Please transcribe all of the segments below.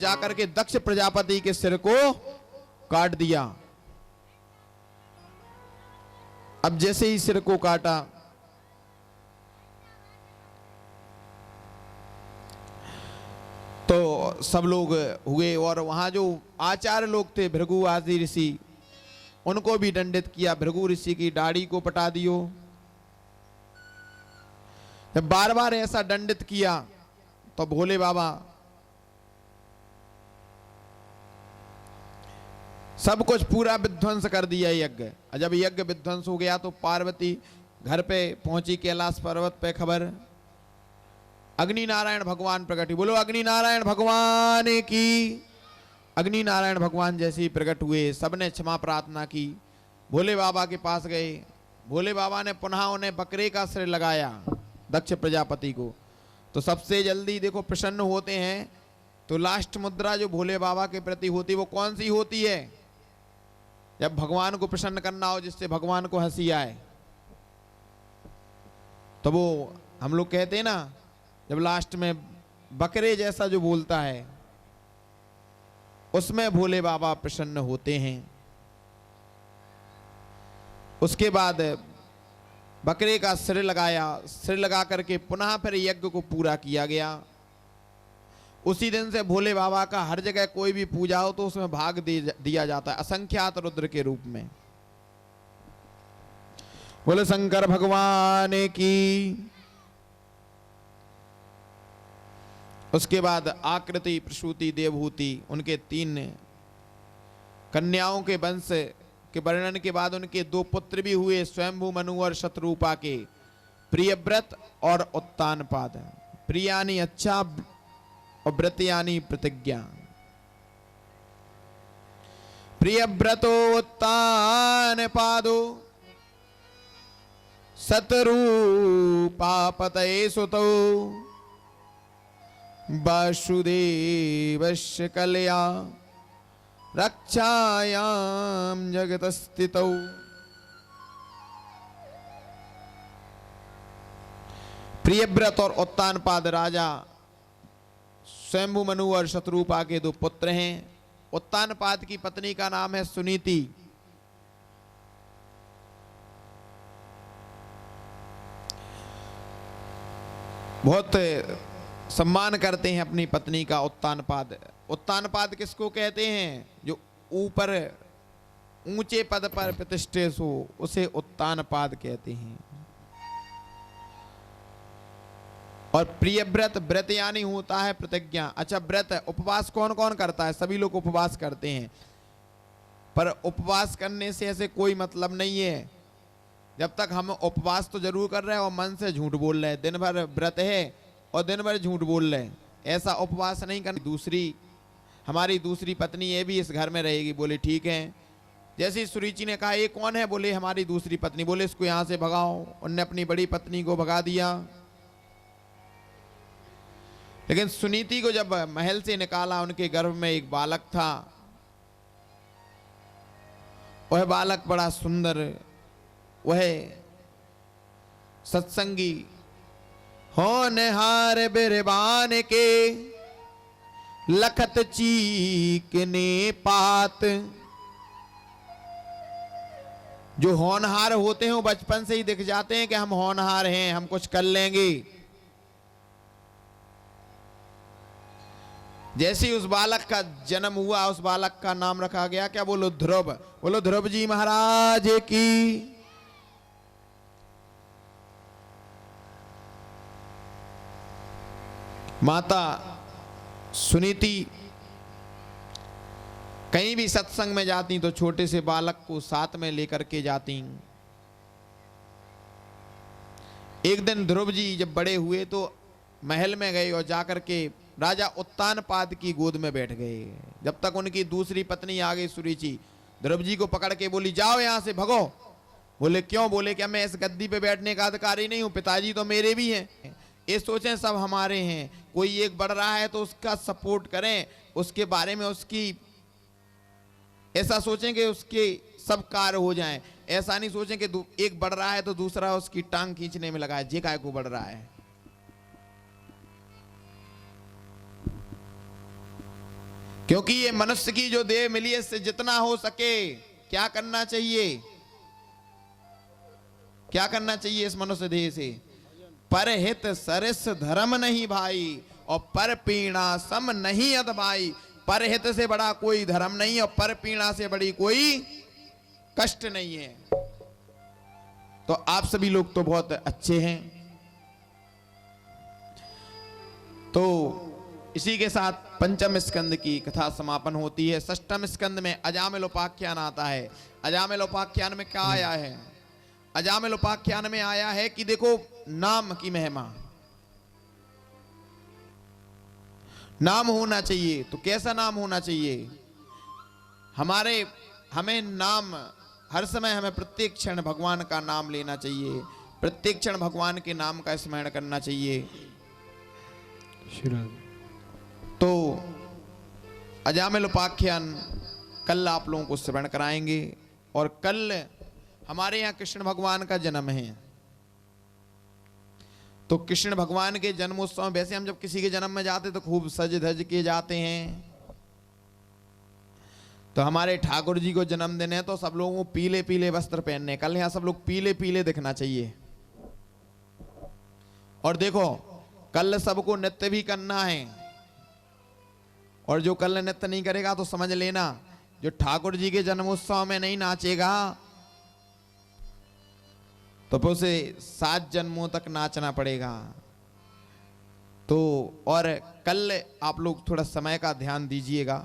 जाकर के दक्ष प्रजापति के सिर को काट दिया। अब जैसे ही सिर को काटा तो सब लोग हुए और वहां जो आचार्य लोग थे भृगु आदि ऋषि उनको भी दंडित किया। भृगु ऋषि की दाढ़ी को पटा दियो। जब बार बार ऐसा दंडित किया तो भोले बाबा सब कुछ पूरा विध्वंस कर दिया यज्ञ। जब यज्ञ विध्वंस हो गया तो पार्वती घर पे पहुंची कैलाश पर्वत पे। खबर अग्नि नारायण भगवान प्रकट। बोलो अग्नि नारायण भगवान की। अग्नि नारायण भगवान जैसे ही प्रकट हुए सबने क्षमा प्रार्थना की। भोले बाबा के पास गए। भोले बाबा ने पुनः उन्हें बकरे का सिर लगाया दक्ष प्रजापति को। तो सबसे जल्दी देखो प्रसन्न होते हैं तो लास्ट मुद्रा जो भोले बाबा के प्रति होती वो कौन सी होती है? जब भगवान को प्रसन्न करना हो जिससे भगवान को हंसी आए तो वो हम लोग कहते हैं ना, जब लास्ट में बकरे जैसा जो बोलता है उसमें भोले बाबा प्रसन्न होते हैं। उसके बाद बकरे का सिर लगाया। सिर लगा करके पुनः फिर यज्ञ को पूरा किया गया। उसी दिन से भोले बाबा का हर जगह कोई भी पूजा हो तो उसमें भाग दिया जाता है असंख्यात रुद्र के रूप में। बोले शंकर भगवान की। उसके बाद आकृति प्रसूति देवहूति उनके 3 कन्याओं के वंश के वर्णन के बाद उनके 2 पुत्र भी हुए स्वयंभू मनु और शतरूपा के, प्रियव्रत और उत्तानपाद। प्रियानी अच्छा और व्रतयानी प्रतिज्ञा। प्रियव्रतो उत्तानपादो शतरूपा पतये सुतो वासुदेवस्य कलया रक्षायां जगतस्थितौ। प्रियव्रत और उत्तानपाद राजा स्वयंभू मनु और शतरूपा के 2 पुत्र हैं। उत्तानपाद की पत्नी का नाम है सुनीति। बहुत सम्मान करते हैं अपनी पत्नी का उत्तानपाद। उत्तानपाद किसको कहते हैं? जो ऊपर ऊंचे पद पर प्रतिष्ठित हो उसे उत्तानपाद कहते हैं। और प्रियव्रत, व्रत यानी होता है प्रतिज्ञा। अच्छा, व्रत उपवास कौन कौन करता है? सभी लोग उपवास करते हैं, पर उपवास करने से ऐसे कोई मतलब नहीं है। जब तक हम उपवास तो जरूर कर रहे हैं और मन से झूठ बोल रहे हैं, दिन भर व्रत है और दिन भर झूठ बोल रहे हैं, ऐसा उपवास नहीं करना। हमारी दूसरी पत्नी ये भी इस घर में रहेगी। बोले ठीक है। जैसे सुरुचि ने कहा ये कौन है? बोले हमारी दूसरी पत्नी। बोले इसको यहां से भगाओ। उनने अपनी बड़ी पत्नी को भगा दिया। लेकिन सुनीति को जब महल से निकाला, उनके गर्भ में एक बालक था। वह बालक बड़ा सुंदर, वह सत्संगी होनहार बिरबान के लखत चीकने पात। जो होनहार होते हैं वो बचपन से ही दिख जाते हैं कि हम होनहार हैं, हम कुछ कर लेंगे। जैसे ही उस बालक का जन्म हुआ, उस बालक का नाम रखा गया क्या? बोलो ध्रुव। बोलो ध्रुव जी महाराज की। माता सुनीति कहीं भी सत्संग में जाती तो छोटे से बालक को साथ में लेकर के जाती। एक दिन ध्रुव जी जब बड़े हुए तो महल में गए और जाकर के राजा उत्तानपाद की गोद में बैठ गए। जब तक उनकी दूसरी पत्नी आ गई सुरुचि, ध्रुव जी को पकड़ के बोली जाओ यहां से, भगो। बोले क्यों? बोले क्या मैं इस गद्दी पे बैठने का अधिकारी नहीं हूं? पिताजी तो मेरे भी हैं। ये सोचें सब हमारे हैं। कोई एक बढ़ रहा है तो उसका सपोर्ट करें, उसके बारे में उसकी ऐसा सोचें कि उसके सब कार्य हो जाएं। ऐसा नहीं सोचें कि एक बढ़ रहा है तो दूसरा उसकी टांग खींचने में लगा है, जे काय को बढ़ रहा है। क्योंकि ये मनुष्य की जो देह मिली है, इससे जितना हो सके क्या करना चाहिए, क्या करना चाहिए इस मनुष्य देह से? परहित सरिस धर्म नहीं भाई और पर पीड़ा सम नहीं अध भाई। परहित से बड़ा कोई धर्म नहीं और पर पीड़ा से बड़ी कोई कष्ट नहीं है। तो आप सभी लोग तो बहुत अच्छे हैं। तो इसी के साथ पंचम स्कंद की कथा समापन होती है। षष्ठम स्कंद में अजामिल उपाख्यान आता है। अजामिल उपाख्यान में क्या आया है? अजामिल उपाख्यान में आया है कि देखो नाम की महिमा, नाम होना चाहिए। तो कैसा नाम होना चाहिए? हमें नाम हर समय, हमें प्रत्येक क्षण भगवान का नाम लेना चाहिए, प्रत्येक क्षण भगवान के नाम का स्मरण करना चाहिए। तो अजामिल उपाख्यान कल आप लोगों को श्रवण कराएंगे। और कल हमारे यहाँ कृष्ण भगवान का जन्म है। तो कृष्ण भगवान के जन्मोत्सव में वैसे हम जब किसी के जन्म में जाते तो खूब सज धज के जाते हैं। तो हमारे ठाकुर जी को जन्मदिन है तो सब लोगों को पीले पीले वस्त्र पहनने। कल यहाँ सब लोग पीले पीले दिखना चाहिए। और देखो कल सबको नृत्य भी करना है। और जो कल नृत्य नहीं करेगा तो समझ लेना, जो ठाकुर जी के जन्मोत्सव में नहीं नाचेगा तो फिर उसे 7 जन्मों तक नाचना पड़ेगा। तो और कल आप लोग थोड़ा समय का ध्यान दीजिएगा।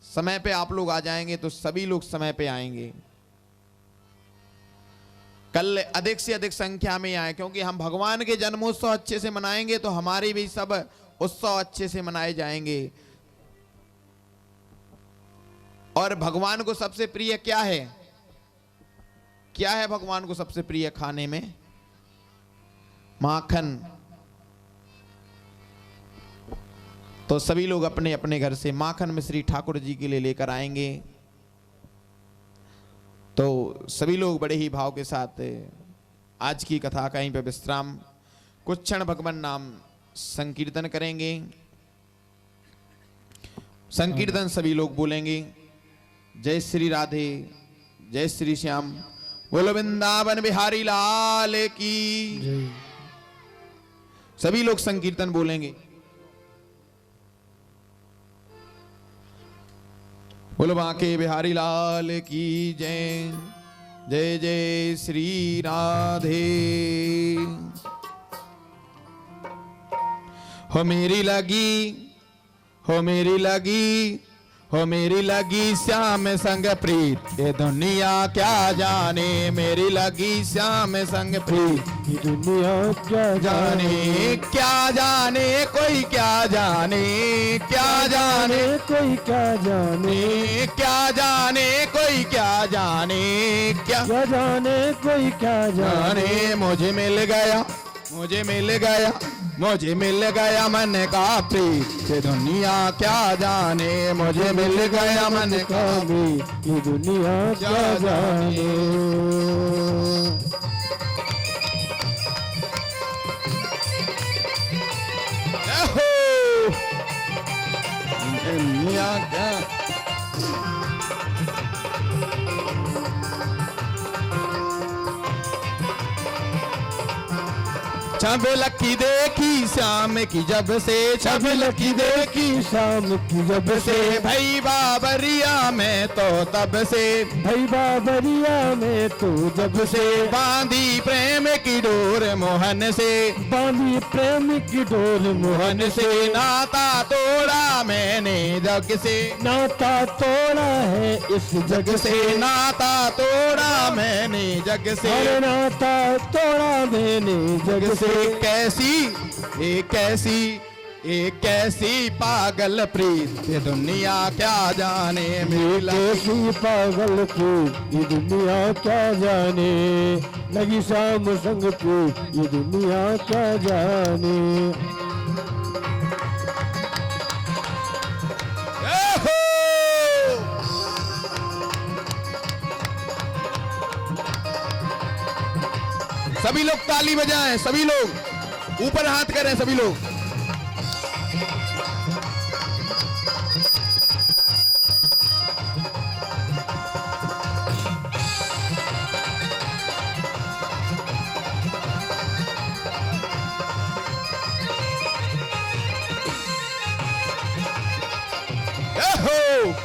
समय पे आप लोग आ जाएंगे तो सभी लोग समय पे आएंगे। कल अधिक से अधिक संख्या में आए, क्योंकि हम भगवान के जन्मोत्सव अच्छे से मनाएंगे तो हमारे भी सब उत्सव अच्छे से मनाए जाएंगे। और भगवान को सबसे प्रिय क्या है? क्या है भगवान को सबसे प्रिय खाने में? माखन। तो सभी लोग अपने अपने घर से माखन मिश्री ठाकुर जी के लिए लेकर आएंगे। तो सभी लोग बड़े ही भाव के साथ आज की कथा कहीं पे विश्राम, कुछ क्षण भगवान नाम संकीर्तन करेंगे। संकीर्तन सभी लोग बोलेंगे, जय श्री राधे, जय श्री श्याम, बोलो वृंदावन बिहारी लाल की। सभी लोग संकीर्तन बोलेंगे, बोलो बांके बिहारी लाल की जय, जय जय श्री राधे। हो मेरी लगी, हो मेरी लगी, हो मेरी लगी श्याम संग प्रीत, ये दुनिया क्या जाने। मेरी लगी श्याम संग प्रीत, ये दुनिया क्या जाने। क्या जाने कोई क्या जाने, क्या जाने कोई क्या जाने, क्या जाने कोई क्या जाने, क्या जाने कोई क्या जाने। मुझे मिल गया, मुझे मिल गया, मुझे मिल गया मन का प्रीत, ये दुनिया क्या जाने। मुझे मिल गया मन का प्रीत, ये दुनिया क्या जाने। दुनिया क्या। छबिल की देखी श्याम की जब से, छबिल की देखी शाम की जब से, भई बाबरिया में तो तब से, भई बाबरिया में तो जब से, बांधी प्रेम की डोर मोहन से, बांधी प्रेम की डोर मोहन से, नाता तोड़ा मैंने जग से, नाता तोड़ा है इस जग से, नाता तोड़ा मैंने जग से, अरे नाता तोड़ा मैंने जग से। कैसी एक कैसी, एक कैसी पागल प्रीत, ये दुनिया क्या जाने। मिला कैसी पागल को ये दुनिया क्या जाने, लगी शाम संग को ये दुनिया क्या जाने। सभी लोग ताली बजाएं, सभी लोग ऊपर हाथ करें, सभी लोग। एहो!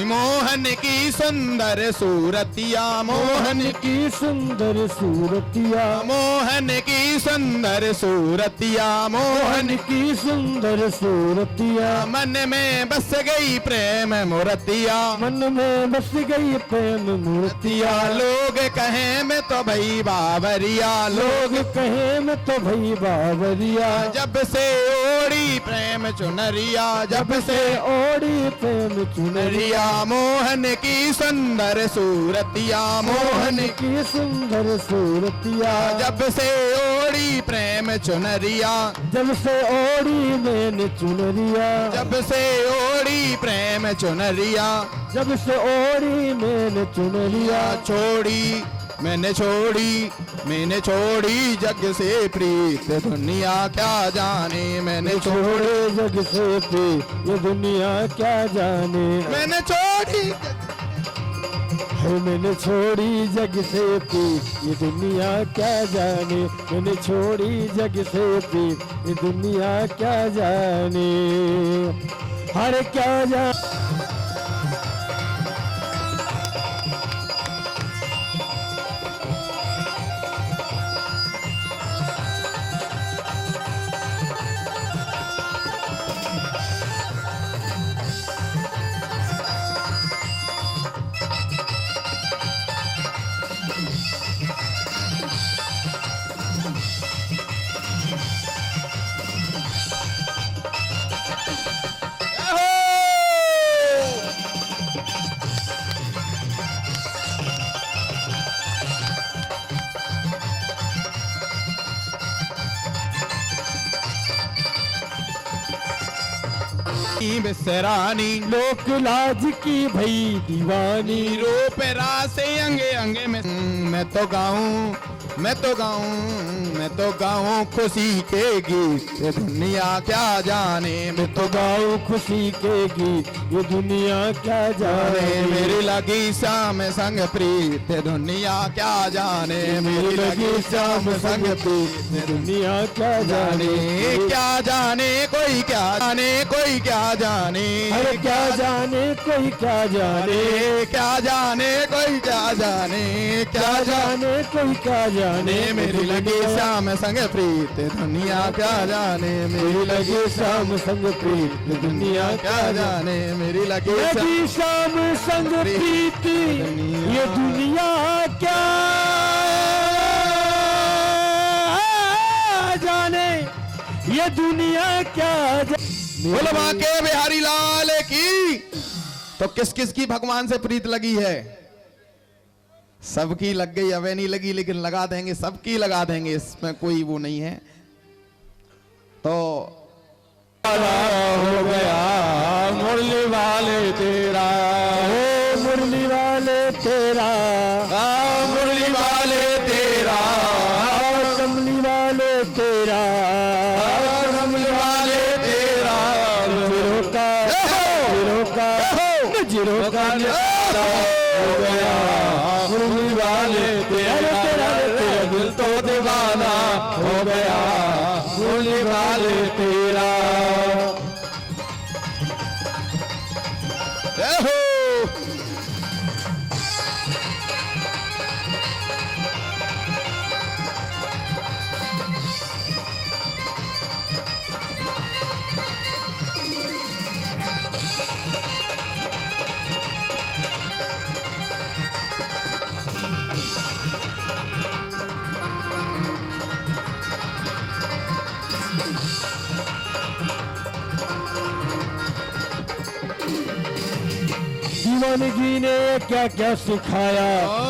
मोहन की सुंदर सूरतिया, मोहन की सुंदर सूरतिया, मोहन की सुंदर सूरतिया, मोहन की सुंदर सूरतिया, मन में बस गई प्रेम मूर्तिया, मन में बस गई प्रेम मूर्तिया। लोग कहें मैं तो भई बाबरिया, लोग कहे मैं तो भई बाबरिया। जब से ओढ़ी प्रेम चुनरिया, जब से ओढ़ी प्रेम चुनरिया, मोहन की सुंदर सूरतिया, मोहन की सुंदर सूरतिया। जब से ओढ़ी प्रेम चुनरिया, जब से ओढ़ी मैंने चुनरिया, जब से ओढ़ी प्रेम चुनरिया, जब से ओढ़ी मैंने चुनरिया। छोड़ी मैंने छोड़ी, मैंने छोड़ी जग से प्रीत, दुनिया क्या जाने मैंने छोड़े जग से प्रीत, ये दुनिया क्या जाने। मैंने छोड़ी है मैंने छोड़ी जग से प्रीत, ये दुनिया क्या जाने। मैंने छोड़ी जग से प्रीत, ये दुनिया क्या जाने। हर क्या जाने। बिसरानी लोक लाज की भई दीवानी, रूप रासे अंगे अंगे में मैं तो गाऊं, मैं तो गाऊं, मैं तो गाऊं खुशी के गीत, ये दुनिया क्या जाने। मैं तो गाऊं खुशी के गीत, ये दुनिया क्या जाने। मेरी लगी शाम संग प्रीत, ये दुनिया क्या जाने। मेरी लगी शाम संग प्रीत, ये दुनिया क्या जाने। क्या जाने कोई क्या जाने, कोई क्या जाने। अरे क्या जाने कोई क्या जाने। क्या जाने कोई क्या जाने, क्या जाने कोई क्या जाने। मेरी लगी शाम संग प्रीत, दुनिया क्या जाने। मेरी लगी शाम संग प्रीत, दुनिया क्या जाने। मेरी लगी शाम संग प्रीत, ये दुनिया क्या जाने। ये दुनिया क्या जाने। बोलो बांके बिहारी लाल की। तो किस किस की भगवान से प्रीत लगी है? सबकी लग गई, अवे नहीं लगी लेकिन लगा देंगे, सबकी लगा देंगे, इसमें कोई वो नहीं है। तो हो गया मुरली वाले तेरा, हो मुरली वाले तेरा, मुरली वाले तेरा, कमली वाले तेरा, कमली वाले तेरा, जीरो का हो गया मुरली वाले तेरा। तेरा दिल तो दीवाना हो गया मुरली वाले तेरा। दीवानगी ने क्या क्या सिखाया,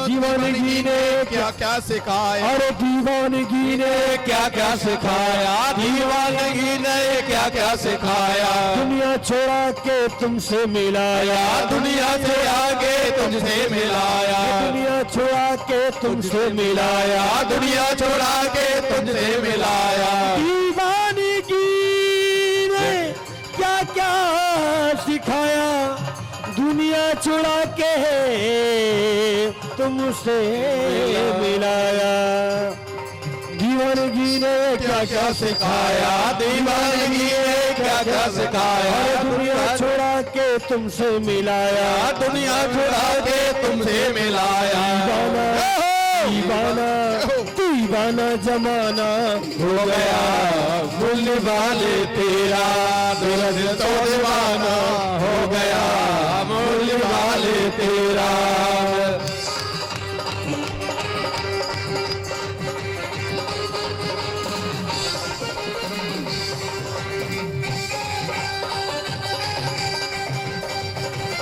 दीवानगी ने क्या क्या सिखाया। अरे दीवानगी ने क्या क्या सिखाया, दीवानगी ने क्या क्या सिखाया। दुनिया छोड़ा के तुमसे मिलाया, दुनिया से आगे तुमसे मिलाया। दुनिया छोड़ा के तुमसे मिलाया, दुनिया छोड़ा के तुमसे मिलाया। दीवानगी ने क्या क्या सिखाया, दुनिया छुड़ा के तुमसे मिलाया। दीवानगी ने क्या क्या सिखाया, दीवानगी ने क्या क्या सिखाया, दुनिया छोड़ा के तुमसे मिलाया, दुनिया छुड़ा के तुमसे मिलाया। दीवाना दीवाना जमाना हो गया मूल्य वाले तेरा, मेरा दिल तो दीवाना हो गया मूल्य वाले तेरा।